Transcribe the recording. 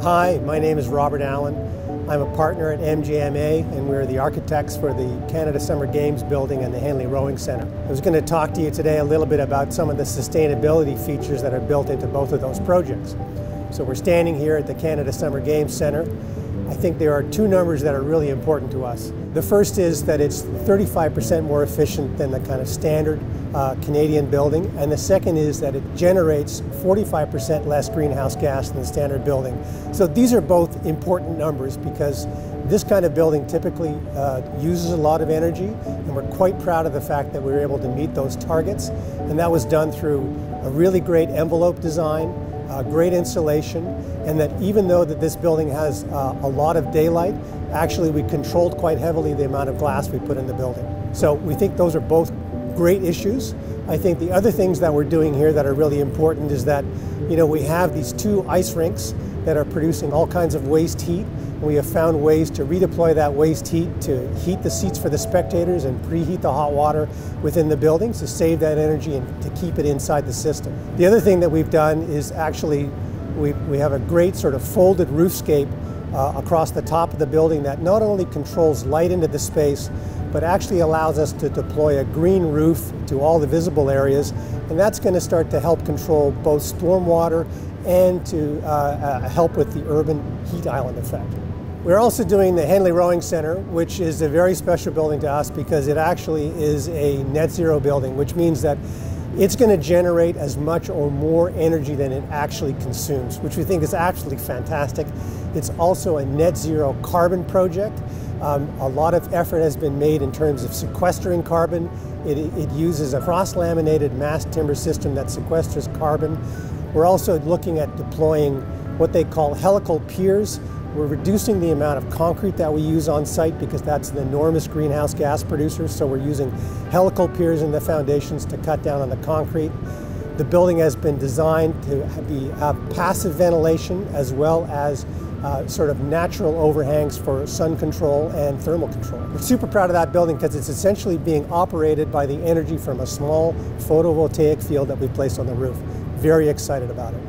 Hi, my name is Robert Allen. I'm a partner at MJMA, and we're the architects for the Canada Summer Games building and the Henley Rowing Center. I was going to talk to you today a little bit about some of the sustainability features that are built into both of those projects. So we're standing here at the Canada Summer Games Center. I think there are two numbers that are really important to us. The first is that it's 35% more efficient than the kind of standard Canadian building, and the second is that it generates 45% less greenhouse gas than the standard building. So these are both important numbers because this kind of building typically uses a lot of energy, and we're quite proud of the fact that we were able to meet those targets, and that was done through a really great envelope design, great insulation, and that even though that this building has a lot of daylight, actually we controlled quite heavily the amount of glass we put in the building. So we think those are both great issues. I think the other things that we're doing here that are really important is that, we have these two ice rinks that are producing all kinds of waste heat. We have found ways to redeploy that waste heat to heat the seats for the spectators and preheat the hot water within the buildings to save that energy and to keep it inside the system. The other thing that we've done is actually we have a great sort of folded roofscape across the top of the building that not only controls light into the space, but actually allows us to deploy a green roof to all the visible areas, and that's going to start to help control both stormwater and to help with the urban heat island effect. We're also doing the Henley Rowing Center, which is a very special building to us because it actually is a net zero building, which means that it's going to generate as much or more energy than it actually consumes, which we think is absolutely fantastic. It's also a net zero carbon project. A lot of effort has been made in terms of sequestering carbon. It uses a cross-laminated mass timber system that sequesters carbon. We're also looking at deploying what they call helical piers. We're reducing the amount of concrete that we use on site because that's an enormous greenhouse gas producer, so we're using helical piers in the foundations to cut down on the concrete. The building has been designed to have passive ventilation as well as sort of natural overhangs for sun control and thermal control. We're super proud of that building because it's essentially being operated by the energy from a small photovoltaic field that we placed on the roof. Very excited about it.